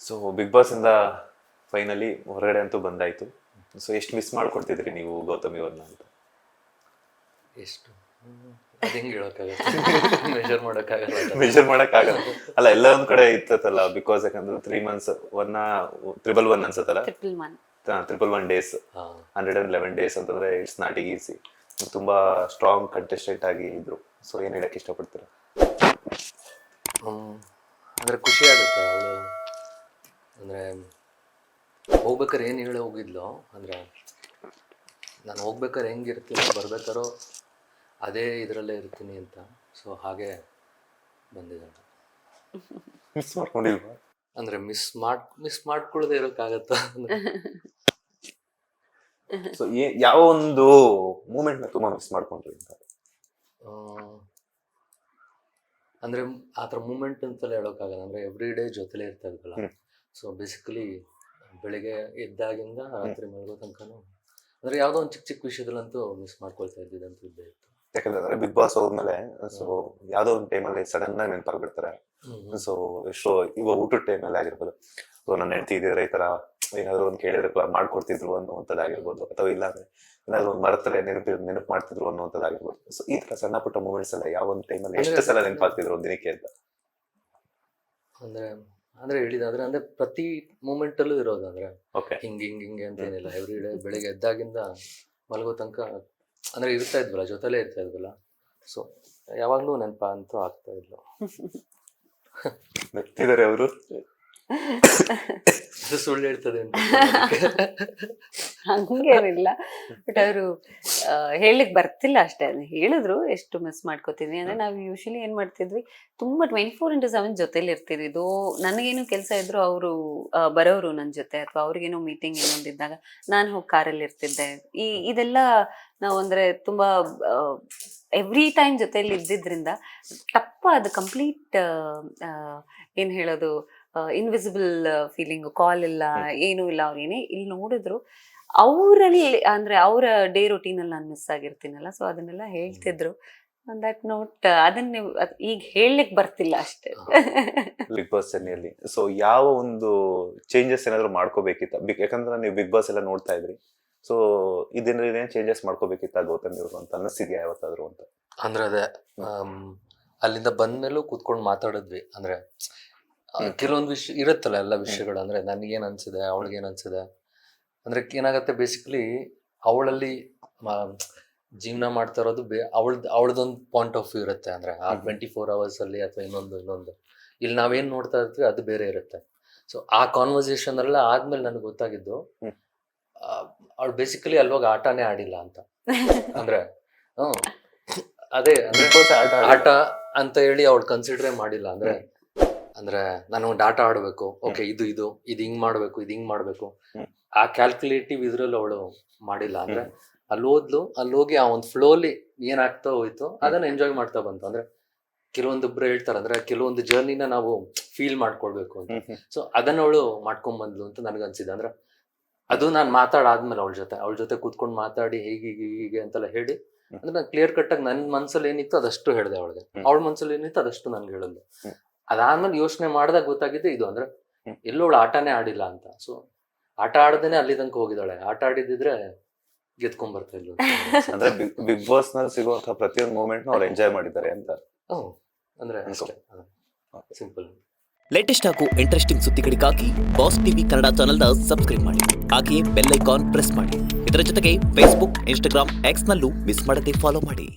So big boss ಇಂದ finally ಹೊರಗಡೆ ಅಂತೂ ಬಂದಾಯ್ತು. ಸೊ ಎಷ್ಟು ಮಿಸ್ ಮಾಡ್ಕೊಡ್ತಿದ್ರಿ ನೀವು ಗೌತಮಿ ಅವ್ರನ್ನ ಅಂತ? ಎಷ್ಟು ಅದು ಹೆಂಗೆ ಹೇಳೋಕ್ಕಾಗತ್ತೆ, ಮೆಜರ್ ಮಾಡೋಕ್ಕಾಗಲ್ಲ. ಮೆಜರ್ ಮಾಡಕ್ಕಾಗಲ್ಲ ಅಲ್ಲ, ಎಲ್ಲ ಒಂದ್ ಕಡೆ ಇತ್ತಲ್ಲ. ಬಿಕಾಸ್ ಯಾಕಂದ್ರೆ 3 months 111 ಅನ್ಸತ್ತಲ್ಲ, 111 days 111 days ಅಂತಂದ್ರೆ ಇಟ್ಸ್ ನಾಟ್ ಈಸಿ. ತುಂಬಾ ಸ್ಟ್ರಾಂಗ್ ಕಂಟೆಸ್ಟೆಂಟ್ ಆಗಿ ಇದ್ರು. ಸೊ ಏನ್ ಹೇಳಕ್ ಇಷ್ಟಪಡ್ತೀರಾ? ಅಂದರೆ ಖುಷಿ ಆಗುತ್ತೆ. ಅವಳು ಅಂದರೆ ಹೋಗ್ಬೇಕಾದ್ರೆ ಏನು ಹೇಳಿ ಹೋಗಿದ್ಲು ಅಂದರೆ, ನಾನು ಹೋಗ್ಬೇಕಾದ್ರೆ ಹೆಂಗಿರ್ತೀನೋ ಬರ್ಬೇಕಾರೋ ಅದೇ ಇದರಲ್ಲೇ ಇರ್ತೀನಿ ಅಂತ. ಸೊ ಹಾಗೆ ಬಂದಿದ್ದಾಳೆ. ಮಿಸ್ ಮಾಡ್ಕೊಂಡಿಲ್ವಾ? ಅಂದರೆ ಮಿಸ್ ಮಾಡ್ಕೊಳ್ಳದೆ ಇರೋಕ್ಕಾಗತ್ತ? ಸೊ ಯಾವ ಒಂದು ಮೂಮೆಂಟ್ ನ ತುಂಬಾ ಮಿಸ್ ಮಾಡ್ಕೊಂಡ್ರಿ ಅಂತ? ಅಂದರೆ ಆ ಥರ ಮೂಮೆಂಟ್ ಅಂತೆಲ್ಲ ಹೇಳೋಕ್ಕಾಗಲ್ಲ. ಅಂದರೆ ಎವ್ರಿ ಡೇ ಜೊತೆಲೇ ಇರ್ತಾ ಇದ್ವಲ್ಲ. ಸೊ ಬೇಸಿಕಲಿ ಬೆಳಿಗ್ಗೆ ಎದ್ದಾಗಿಂದ ರಾತ್ರಿ ಮಲಗೋ ತನಕನೂ ಅಂದರೆ ಯಾವುದೋ ಒಂದು ಚಿಕ್ಕ ಚಿಕ್ಕ ವಿಷಯದಲ್ಲಂತೂ ಮಿಸ್ ಮಾಡ್ಕೊಳ್ತಾ ಇದ್ದಿದ್ದಂತೂ ಇದ್ದೇ ಇತ್ತು. ಯಾಕಂದ್ರೆ ಬಿಗ್ ಬಾಸ್ ಹೋದ್ಮೇಲೆ ಸೊ ಯಾವ್ದೋ ಒಂದು ಟೈಮಲ್ಲಿ ಸಡನ್ ಆಗಿ ನೆನಪಾಗ್ಬಿಡ್ತಾರೆ. ಸೊ ಶೋ ಇವಾಗ ಊಟದ ಟೈಮಲ್ಲಿ ಆಗಿರ್ಬೋದು, ಸೊ ನನ್ನ ಹೆಂಡತಿ ಇದ್ರೆ ಈ ತರ ಏನಾದ್ರು ಒಂದು ಕೇಳಿದ್ರೆ ಮಾಡ್ಕೊಡ್ತಿದ್ರು ಅನ್ನುವಂಥದ್ದಾಗಿರ್ಬೋದು, ಅಥವಾ ಇಲ್ಲ ಅಂದ್ರೆ ಏನಾದ್ರು ಒಂದು ಮರೆತರೆ ನೆನಪು ಮಾಡ್ತಿದ್ರು ಅನ್ನುವಂಥದ್ದಾಗಿರ್ಬೋದು. ಸೊ ಈ ತರ ಸಣ್ಣ ಪುಟ್ಟ ಮೂಮೆಂಟ್ಸ್ ಎಲ್ಲ ಯಾವ ಒಂದು ಟೈಮಲ್ಲಿ ಎಷ್ಟು ಸಲ ನೆನಪಾಗ್ತಿದ್ರು ಒಂದ್ ದಿನಕ್ಕೆ ಅಂತ? ಅಂದರೆ ಹೇಳಿದಾದ್ರೆ ಅಂದರೆ ಪ್ರತಿ ಮೂಮೆಂಟಲ್ಲೂ ಇರೋದು. ಅಂದರೆ ಓಕೆ, ಹಿಂಗೆ ಅಂತ ಏನಿಲ್ಲ. ಎವ್ರಿ ಡೇ ಬೆಳಿಗ್ಗೆ ಎದ್ದಾಗಿಂದ ಮಲಗೋ ತನಕ ಅಂದರೆ ಇರ್ತಾ ಇದ್ವಲ್ಲ, ಜೊತೆಲೇ ಇರ್ತಾ ಇದ್ವಲ್ಲ. ಸೊ ಯಾವಾಗಲೂ ನೆನಪ ಅಂತೂ ಆಗ್ತಾ ಇದ್ಲು. ಇದಾರೆ ಅವರು ಸುಳ್ಳು ಹೇಳ್ತದೆ ಅಂತ ಹಂಗೇನಿಲ್ಲ, ಬಟ್ ಅವರು ಹೇಳಲಿಕ್ಕೆ ಬರ್ತಿಲ್ಲ ಅಷ್ಟೇ. ಹೇಳಿದ್ರು ಎಷ್ಟು ಮಿಸ್ ಮಾಡ್ಕೋತಿದ್ವಿ ಅಂದ್ರೆ, ನಾವು ಯೂಶಲಿ ಏನ್ ಮಾಡ್ತಿದ್ವಿ, ತುಂಬಾ 24/7 ಜೊತೆಲಿ ಇರ್ತಿದ್ವಿ. ನನಗೇನು ಕೆಲಸ ಇದ್ರು ಅವರು ಬರೋರು ನನ್ನ ಜೊತೆ, ಅಥವಾ ಅವ್ರಿಗೇನೋ ಮೀಟಿಂಗ್ ಏನೊಂದಿದ್ದಾಗ ನಾನು ಹೋಗಿ ಕಾರಲ್ಲಿ ಇರ್ತಿದ್ದೆ. ಇದೆಲ್ಲ ನಾವು ಅಂದ್ರೆ ತುಂಬಾ ಎವ್ರಿ ಟೈಮ್ ಜೊತೆಲಿ ಇದ್ದಿದ್ರಿಂದ ಅದು ಕಂಪ್ಲೀಟ್ ಏನ್ ಹೇಳೋದು, ಇನ್ವಿಸಿಬಲ್ ಫೀಲಿಂಗ್. ಕಾಲ್ ಇಲ್ಲ, ಏನೂ ಇಲ್ಲ. ಅವ್ರು ಏನೇ ಇಲ್ಲಿ ನೋಡಿದ್ರು ಅವರಲ್ಲಿ ಅಂದ್ರೆ ಅವರ ಡೇ ರೊಟೀನ್ ಅಲ್ಲಿ ನಾನು ಮಿಸ್ ಆಗಿರ್ತೀನಲ್ಲ. ಸೊ ಅದನ್ನೆಲ್ಲ ಹೇಳ್ತಿದ್ರು. ಆನ್ ದಟ್ ನೋಟ್ ಅದನ್ನ ಈಗ ಹೇಳಲಿಕ್ಕೆ ಬರ್ತಿಲ್ಲ ಅಷ್ಟೇ. ಬಿಗ್ ಬಾಸ್ ಜರ್ನಿಯಲ್ಲಿ ಸೊ ಯಾವ ಒಂದು ಚೇಂಜಸ್ ಏನಾದ್ರು ಮಾಡ್ಕೋಬೇಕಿತ್ತ? ಯಾಕಂದ್ರೆ ನೀವು ಬಿಗ್ ಬಾಸ್ ಎಲ್ಲ ನೋಡ್ತಾ ಇದ್ರಿ. ಸೊ ಇದನ್ನ ಚೇಂಜಸ್ ಮಾಡ್ಕೋಬೇಕಿತ್ತ ಗೌತಮಿ ಅವರು ಅಂತ ಅನ್ನಿಸ್ತಿದ್ಯಾ ಯಾವತ್ತಾದ್ರು ಅಂತ? ಅಂದ್ರೆ ಅದೇ ಅಲ್ಲಿಂದ ಬಂದ್ಮೇಲೂ ಕೂತ್ಕೊಂಡು ಮಾತಾಡಿದ್ವಿ. ಅಂದ್ರೆ ಕೆಲವೊಂದು ವಿಷಯ ಇರುತ್ತಲ್ಲ, ಎಲ್ಲ ವಿಷಯಗಳು. ಅಂದ್ರೆ ನನಗೇನ್ ಅನ್ಸಿದೆ, ಅವಳಿಗೇನ್ ಅನ್ಸಿದೆ. ಅಂದ್ರೆ ಏನಾಗತ್ತೆ, ಬೇಸಿಕಲಿ ಅವಳಲ್ಲಿ ಜೀವನ ಮಾಡ್ತಾ ಇರೋದು ಅವಳದೊಂದು ಪಾಯಿಂಟ್ ಆಫ್ ವ್ಯೂ ಇರುತ್ತೆ. ಅಂದ್ರೆ ಆ 24 hours ಅಲ್ಲಿ ಅಥವಾ ಇನ್ನೊಂದು ಇಲ್ಲಿ ನಾವೇನ್ ನೋಡ್ತಾ ಇರ್ತೀವಿ ಅದು ಬೇರೆ ಇರುತ್ತೆ. ಸೊ ಆ ಕಾನ್ವರ್ಸೇಷನ್ ಎಲ್ಲ ಆದ್ಮೇಲೆ ನನಗೆ ಗೊತ್ತಾಗಿದ್ದು, ಅವಳು ಬೇಸಿಕಲಿ ಅಲ್ವಾಗ ಆಟನೇ ಆಡಿಲ್ಲ ಅಂತ. ಅಂದ್ರೆ ಅದೇ ಆಟ ಅಂತ ಹೇಳಿ ಅವಳು ಕನ್ಸಿಡರೇ ಮಾಡಿಲ್ಲ. ಅಂದ್ರೆ ನಾನು ಒಂದು ಆಟ ಆಡ್ಬೇಕು, ಓಕೆ ಇದು ಹಿಂಗ್ ಮಾಡ್ಬೇಕು, ಇದು ಹಿಂಗ್ ಮಾಡ್ಬೇಕು, ಆ ಕ್ಯಾಲ್ಕುಲೇಟಿವ್ ಇದ್ರಲ್ಲಿ ಅವಳು ಮಾಡಿಲ್ಲ. ಅಂದ್ರೆ ಅಲ್ಲಿ ಹೋಗಿ ಆ ಒಂದು ಫ್ಲೋಲಿ ಏನಾಗ್ತಾ ಹೋಯ್ತು ಅದನ್ನ ಎಂಜಾಯ್ ಮಾಡ್ತಾ ಬಂತು. ಅಂದ್ರೆ ಕೆಲವೊಂದೊಬ್ರು ಹೇಳ್ತಾರೆ, ಅಂದ್ರೆ ಕೆಲವೊಂದು ಜರ್ನಿನ ನಾವು ಫೀಲ್ ಮಾಡ್ಕೊಳ್ಬೇಕು ಅಂತ. ಸೊ ಅದನ್ನ ಅವಳು ಮಾಡ್ಕೊಂಡ್ ಬಂದ್ಲು ಅಂತ ನನ್ಗನ್ಸಿದೆ. ಅಂದ್ರೆ ಅದು ನಾನು ಮಾತಾಡಾದ್ಮೇಲೆ ಅವಳ ಜೊತೆ ಕೂತ್ಕೊಂಡು ಮಾತಾಡಿ ಹೀಗೆ ಅಂತೆಲ್ಲ ಹೇಳಿ, ಅಂದ್ರೆ ನಾನು ಕ್ಲಿಯರ್ ಕಟ್ ಆಗಿ ನನ್ನ ಮನ್ಸಲ್ಲಿ ಏನಿತ್ತು ಅದಷ್ಟು ಹೇಳಿದೆ ಅವಳಿಗೆ, ಅವಳ ಮನ್ಸಲ್ಲಿ ಏನಿತ್ತು ಅದಷ್ಟು ನನ್ಗೆ ಹೇಳಿದ್ಲು. ಅದಾದ್ಮೇಲೆ ಯೋಚನೆ ಮಾಡಿದಾಗ ಗೊತ್ತಾಗಿದ್ದು ಇದು, ಅಂದ್ರೆ ಎಲ್ಲೋ ಅವಳು ಆಟನೇ ಆಡಿಲ್ಲ ಅಂತ. ಸೊ ಆಟ ಆಡದೇನೆ ಅಲ್ಲಿ ತನಕ ಹೋಗಿದ್ದಾಳೆ. ಆಟ ಆಡಿದ್ರೆ ಗೆದ್ಕೊಂಡ್ ಬರ್ತಾ ಇದ್ಲು. ಅಂದ್ರೆ ಬಿಗ್ ಬಾಸ್ ನಲ್ಲಿ ಸಿಗುವಂತಹ ಪ್ರತಿಯೊಂದು ಮೂಮೆಂಟ್ ಅವ್ರು ಎಂಜಾಯ್ ಮಾಡಿದ್ದಾರೆ ಅಂತ. ಅಂದ್ರೆ ಅಷ್ಟೇ, ಸಿಂಪಲ್. ಲೇಟೆಸ್ಟ್ ಹಾಗೂ ಇಂಟ್ರೆಸ್ಟಿಂಗ್ ಸುದ್ದಿಗಳಿಗಾಗಿ ಬಾಸ್ ಟಿವಿ ಕನ್ನಡ ಚಾನೆಲ್ನ ಸಬ್ಸ್ಕ್ರೈಬ್ ಮಾಡಿ. ಹಾಗೆಯೇ ಬೆಲ್ ಐಕಾನ್ ಪ್ರೆಸ್ ಮಾಡಿ. ಇದರ ಜೊತೆಗೆ ಫೇಸ್ಬುಕ್, ಇನ್ಸ್ಟಾಗ್ರಾಮ್, ಎಕ್ಸ್ ನಲ್ಲೂ ಮಿಸ್ ಮಾಡದೆ ಫಾಲೋ ಮಾಡಿ.